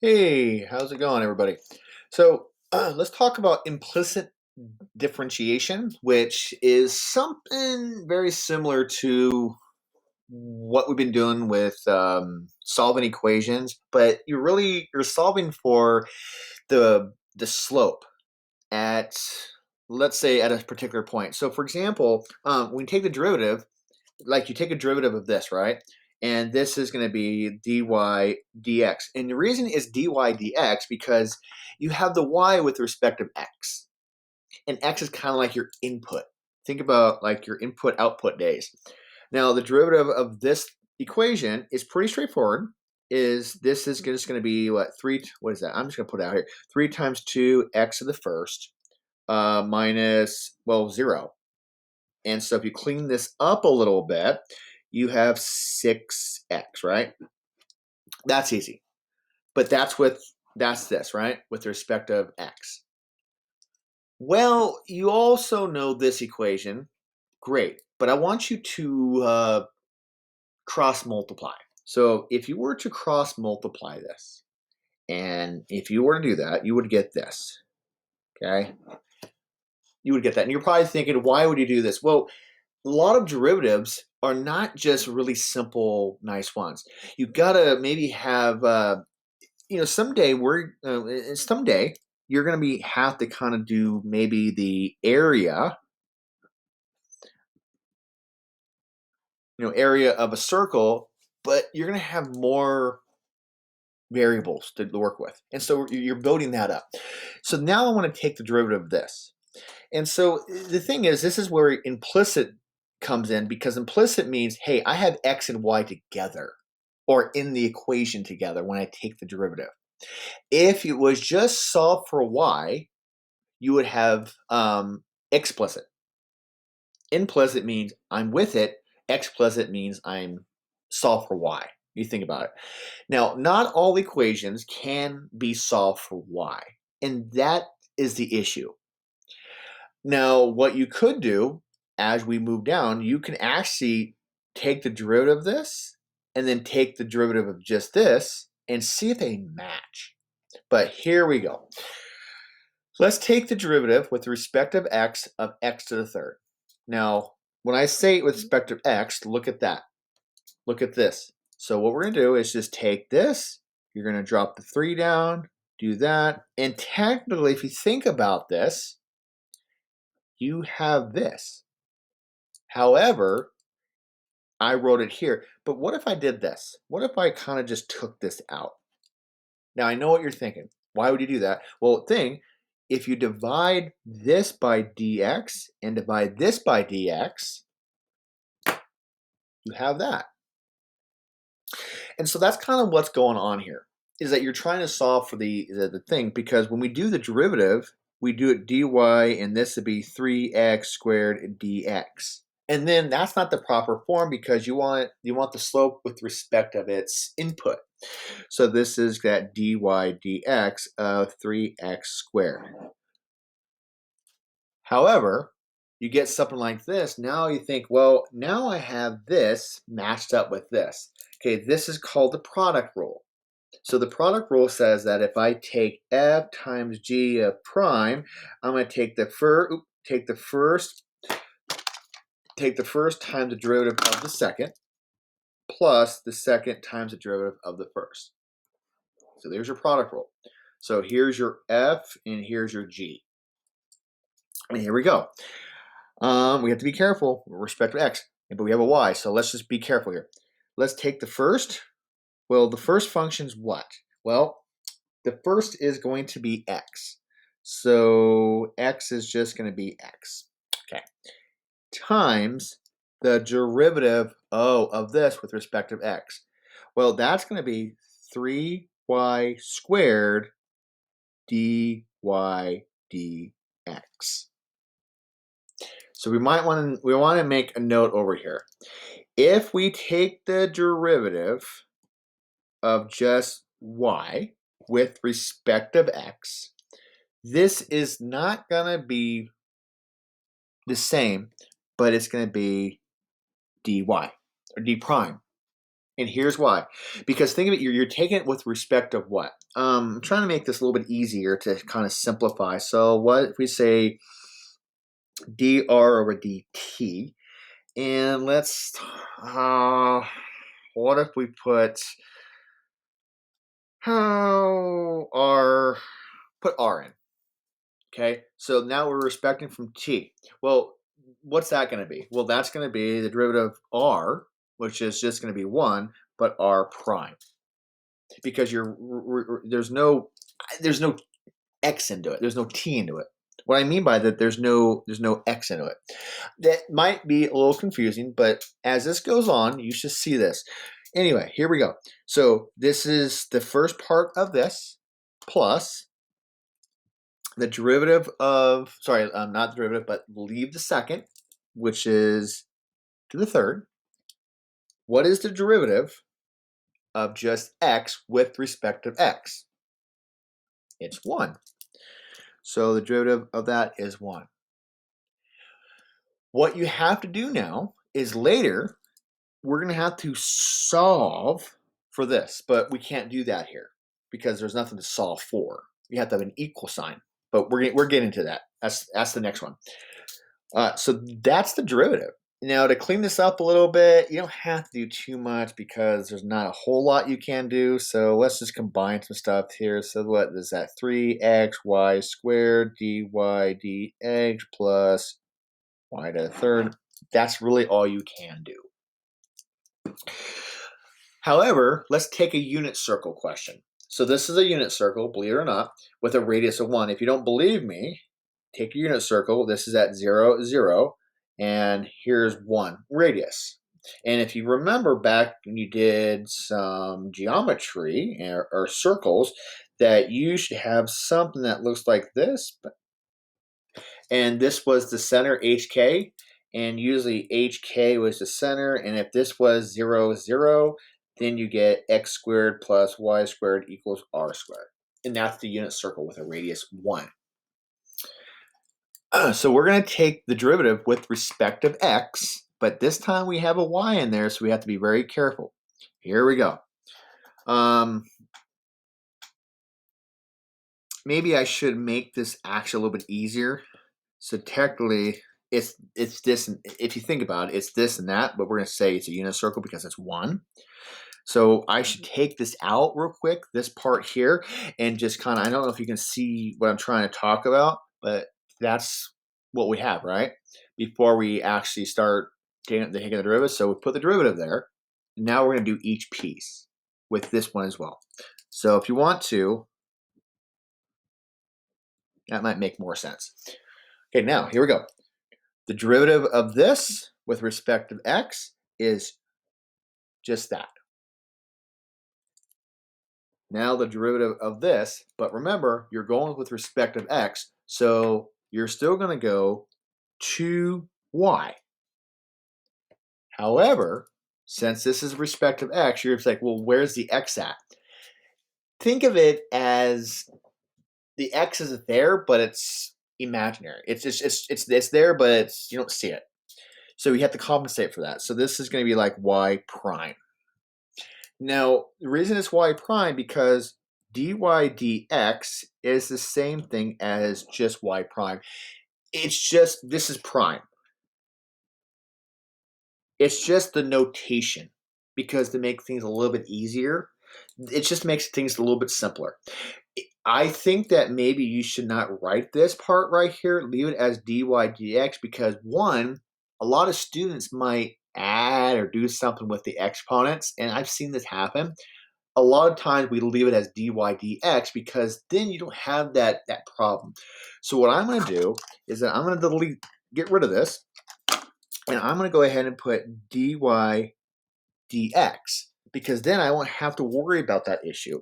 Hey, how's it going, everybody? So, let's talk about implicit differentiation, which is something very similar to what we've been doing with solving equations, but you're solving for the slope at, let's say, at a particular point. So, for example, when you take the derivative, like you take a derivative of this, right? And this is going to be dy dx. And the reason it's dy dx because you have the y with respect of x. And x is kind of like your input. Think about like your input output days. Now, the derivative of this equation is pretty straightforward. This is just going to be what is that? I'm just going to put it out here. 3 times 2x to the first minus, well, 0. And so if you clean this up a little bit, you have 6x, right? That's easy. But that's this, right? With respect of x. Well, you also know this equation. Great. But I want you to cross multiply. So if you were to cross multiply this, and if you were to do that, you would get this. Okay? You would get that. And you're probably thinking, why would you do this? Well, a lot of derivatives are not just really simple, nice ones. You've got to maybe have, someday you're going to have to kind of do maybe the area of a circle, but you're going to have more variables to work with. And so you're building that up. So now I want to take the derivative of this. And so the thing is, this is where implicit comes in, because implicit means, hey, I have x and y together or in the equation together when I take the derivative. If it was just solved for y, you would have explicit. Implicit means I'm with it. Explicit means I'm solved for y. You think about it. Now, not all equations can be solved for y, and that is the issue. Now, what you could do as we move down, you can actually take the derivative of this and then take the derivative of just this and see if they match. But here we go. Let's take the derivative with respect of x to the third. Now, when I say with respect of x, look at that. Look at this. So what we're going to do is just take this. You're going to drop the 3 down, do that. And technically, if you think about this, you have this. However, I wrote it here. But what if I did this? What if I kind of just took this out? Now, I know what you're thinking. Why would you do that? Well, if you divide this by dx and divide this by dx, you have that. And so that's kind of what's going on here, is that you're trying to solve for the thing, because when we do the derivative, we do it dy, and this would be 3x squared dx. And then that's not the proper form, because you want the slope with respect of its input. So this is that dy dx of 3x squared. However, you get something like this. Now you think, well, now I have this matched up with this. Okay, this is called the product rule. So the product rule says that if I take f times g of prime, I'm going to take the first times the derivative of the second plus the second times the derivative of the first. So there's your product rule. So here's your f and here's your g. And here we go. We have to be careful with respect to x, but we have a y, so let's just be careful here. Let's take the first. Well, the first function's what? Well, the first is going to be x. So x is just going to be x. Okay. Times the derivative of this with respect of x. Well, that's going to be 3y squared dy dx. So we want to make a note over here. If we take the derivative of just y with respect of x, this is not going to be the same, but it's going to be dy or d prime. And here's why. Because think of it, you're taking it with respect of what? I'm trying to make this a little bit easier to kind of simplify. So what if we say dr over dt? And let's, what if we put put r in? Okay, so now we're respecting from t. Well, what's that going to be? Well, that's going to be the derivative of r, which is just going to be 1, but r prime. Because there's no x into it. There's no t into it. What I mean by that, there's no x into it. That might be a little confusing, but as this goes on, you should see this. Anyway, here we go. So this is the first part of this plus the derivative of, sorry, not the derivative, but leave the second, which is to the third. What is the derivative of just x with respect to x? It's 1. So the derivative of that is 1. What you have to do now is later, we're going to have to solve for this, but we can't do that here because there's nothing to solve for. You have to have an equal sign, but we're getting to that. That's the next one. So that's the derivative. Now to clean this up a little bit, you don't have to do too much because there's not a whole lot you can do. So let's just combine some stuff here. So what is that? 3xy squared dy dx plus y to the third. That's really all you can do. However, let's take a unit circle question. So this is a unit circle, believe it or not, with a radius of 1. If you don't believe me, take a unit circle. This is at 0, 0, and here's 1 radius. And if you remember back when you did some geometry or circles, that you should have something that looks like this. And this was the center HK, and usually HK was the center. And if this was 0, 0, then you get x squared plus y squared equals r squared. And that's the unit circle with a radius 1. So we're going to take the derivative with respect of x, but this time we have a y in there, so we have to be very careful. Here we go. Maybe I should make this actually a little bit easier. So technically, it's this, and if you think about it, it's this and that, but we're going to say it's a unit circle because it's 1. So I should take this out real quick, this part here, and just kind of, I don't know if you can see what I'm trying to talk about, but that's what we have, right? Before we actually start taking the derivative. So we put the derivative there. Now we're going to do each piece with this one as well. So if you want to, that might make more sense. Okay, now here we go. The derivative of this with respect to x is just that. Now the derivative of this, but remember, you're going with respect of x, so you're still going to go 2y. However, since this is respect of x, you're just like, well, where's the x at? Think of it as the x is there, but it's imaginary. It's there, but you don't see it. So you have to compensate for that. So this is going to be like y prime. Now, the reason it's y prime because dy dx is the same thing as just y prime. It's just, this is prime. It's just the notation because to make things a little bit easier, it just makes things a little bit simpler. I think that maybe you should not write this part right here. Leave it as dy dx because one, a lot of students might add or do something with the exponents, and I've seen this happen. A lot of times we leave it as dy dx because then you don't have that problem. So what I'm going to do is that I'm going to get rid of this, and I'm going to go ahead and put dy dx because then I won't have to worry about that issue.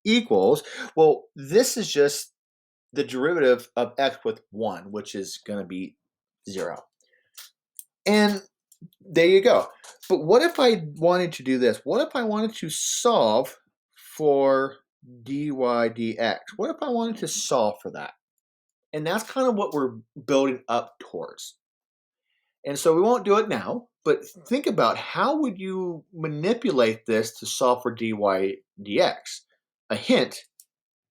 Equals, well, this is just the derivative of x with 1, which is going to be 0. And there you go. But what if I wanted to do this? What if I wanted to solve for dy dx? What if I wanted to solve for that? And that's kind of what we're building up towards. And so we won't do it now, but think about how would you manipulate this to solve for dy dx? A hint,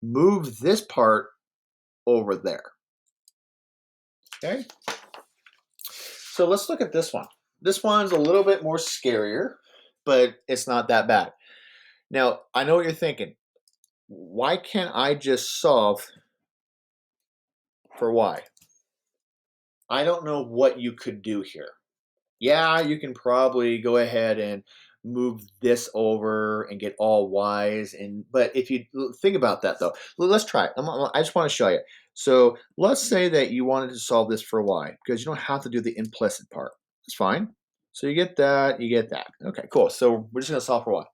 move this part over there. Okay, so let's look at this one. This one's a little bit more scarier, but it's not that bad. Now, I know what you're thinking. Why can't I just solve for y? I don't know what you could do here. Yeah, you can probably go ahead and move this over and get all y's. But if you think about that though, let's try it. I just want to show you. So let's say that you wanted to solve this for y because you don't have to do the implicit part. That's fine. So you get that, you get that. Okay, cool. So we're just going to solve for y.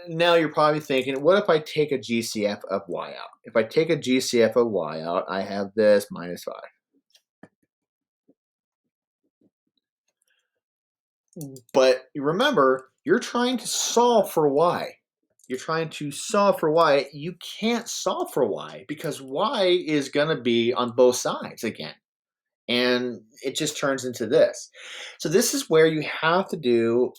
Now you're probably thinking, what if I take a GCF of y out? If I take a GCF of y out, I have this minus 5. But remember, you're trying to solve for y. You're trying to solve for y. You can't solve for y because y is going to be on both sides again. And it just turns into this. So this is where you have to do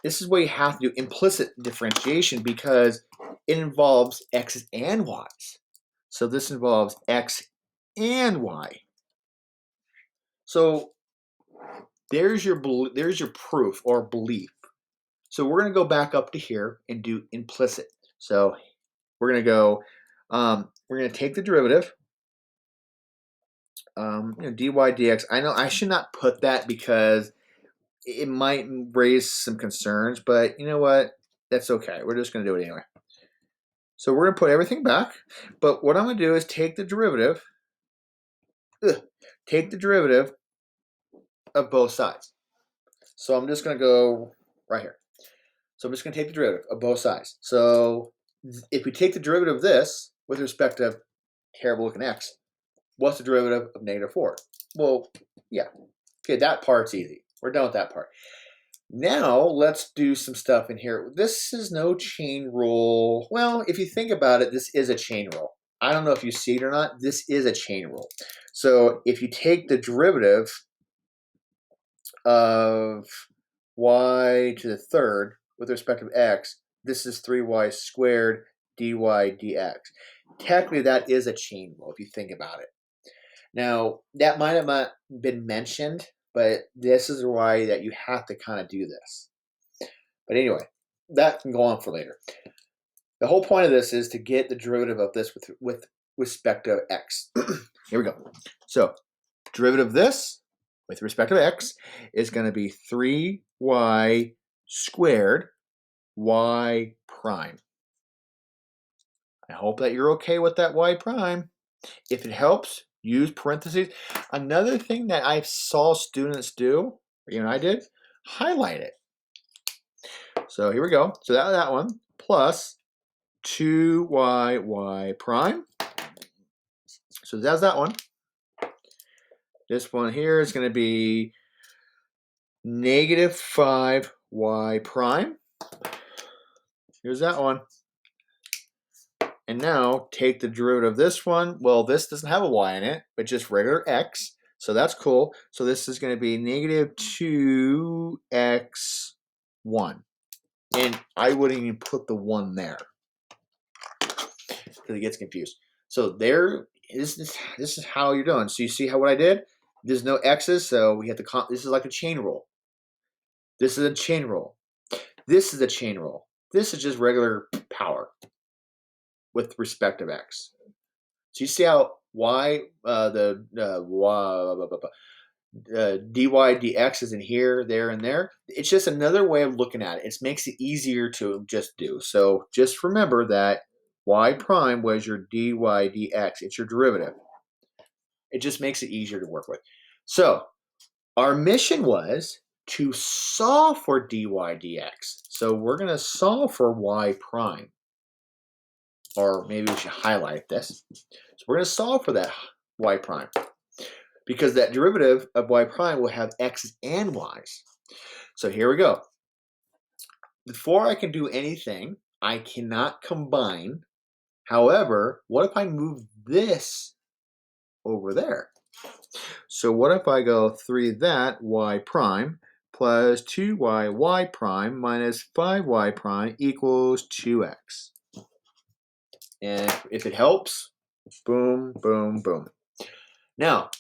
this is where you have to do implicit differentiation because it involves x's and y's. So this involves x and y. So there's your proof or belief. So we're going to go back up to here and do implicit. So we're going to go, we're going to take the derivative, dy dx. I know I should not put that because it might raise some concerns, but you know what? That's okay. We're just going to do it anyway. So we're going to put everything back, but what I'm going to do is take the derivative, of both sides. So I'm just going to go right here. So I'm just going to take the derivative of both sides. So if we take the derivative of this with respect to terrible looking x, what's the derivative of -4? Well, yeah. Okay, that part's easy. We're done with that part. Now let's do some stuff in here. This is no chain rule. Well, if you think about it, this is a chain rule. I don't know if you see it or not. This is a chain rule. So if you take the derivative of y to the third with respect to x, this is 3y squared dy dx. Technically, that is a chain rule if you think about it. Now, that might have not been mentioned, but this is why that you have to kind of do this. But anyway, that can go on for later. The whole point of this is to get the derivative of this with respect to x. Here we go. So, derivative of this with respect to x is going to be 3y squared y prime. I hope that you're okay with that y prime. If it helps, use parentheses. Another thing that I saw students do, or even I did, highlight it. So here we go. So that one plus 2y prime. So that's that one. This one here is going to be -5y prime. Here's that one. And now take the derivative of this one. Well, this doesn't have a y in it, but just regular x. So that's cool. So this is going to be -2x1. And I wouldn't even put the 1 there because it gets confused. So this is how you're doing. So you see how what I did? There's no x's, so we have to. This is like a chain rule. This is a chain rule. This is a chain rule. This is just regular power with respect of x. So you see how y dy dx is in here, there, and there. It's just another way of looking at it. It makes it easier to just do. So just remember that y prime was your dy dx. It's your derivative. It just makes it easier to work with. So our mission was to solve for dy dx. So we're going to solve for y prime. Or maybe we should highlight this. So we're going to solve for that y prime. Because that derivative of y prime will have x's and y's. So here we go. Before I can do anything, I cannot combine. However, what if I move this over there. So what if I go 3 that y prime plus 2y y prime minus 5y prime equals 2x. And if it helps, boom, boom, boom. Now,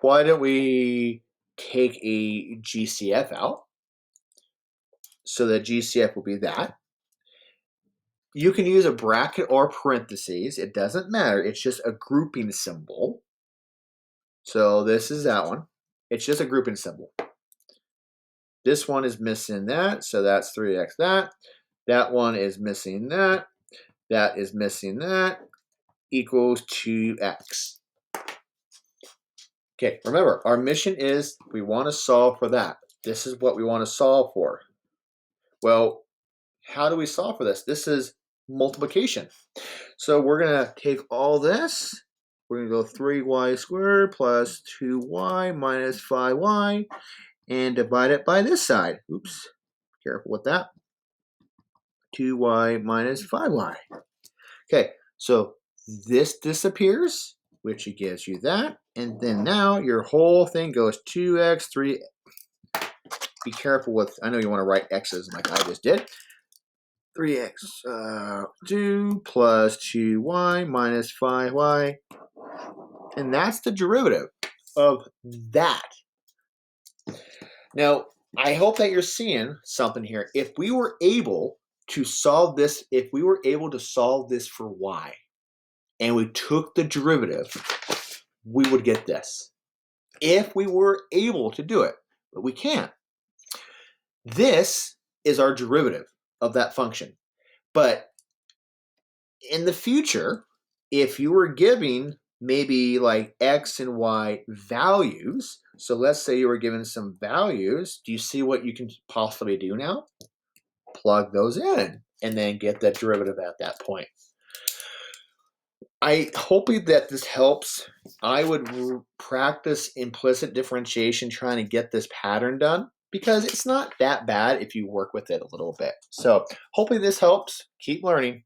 why don't we take a GCF out? So the GCF will be that. You can use a bracket or parentheses. It doesn't matter. It's just a grouping symbol. So this is that one. It's just a grouping symbol. This one is missing that, so that's 3x that. That one is missing that. That is missing that. Equals 2x. Okay, remember, our mission is we want to solve for that. This is what we want to solve for. Well, how do we solve for this? This is multiplication. So we're going to take all this. We're going to go 3y squared plus 2y minus 5y and divide it by this side. Oops, careful with that. 2y minus 5y. Okay, so this disappears, which gives you that. And then now your whole thing goes 2x, 3. Be careful with, I know you want to write x's like I just did. 3x 2 plus 2y minus 5y. And that's the derivative of that. Now, I hope that you're seeing something here. If we were able to solve this, for y, and we took the derivative, we would get this. If we were able to do it, but we can't. This is our derivative of that function. But in the future, if you were giving maybe like x and y values, so let's say you were given some values, do you see what you can possibly do now? Plug those in and then get that derivative at that point. I hope that this helps. I would practice implicit differentiation trying to get this pattern done because it's not that bad if you work with it a little bit. So hopefully this helps. Keep learning.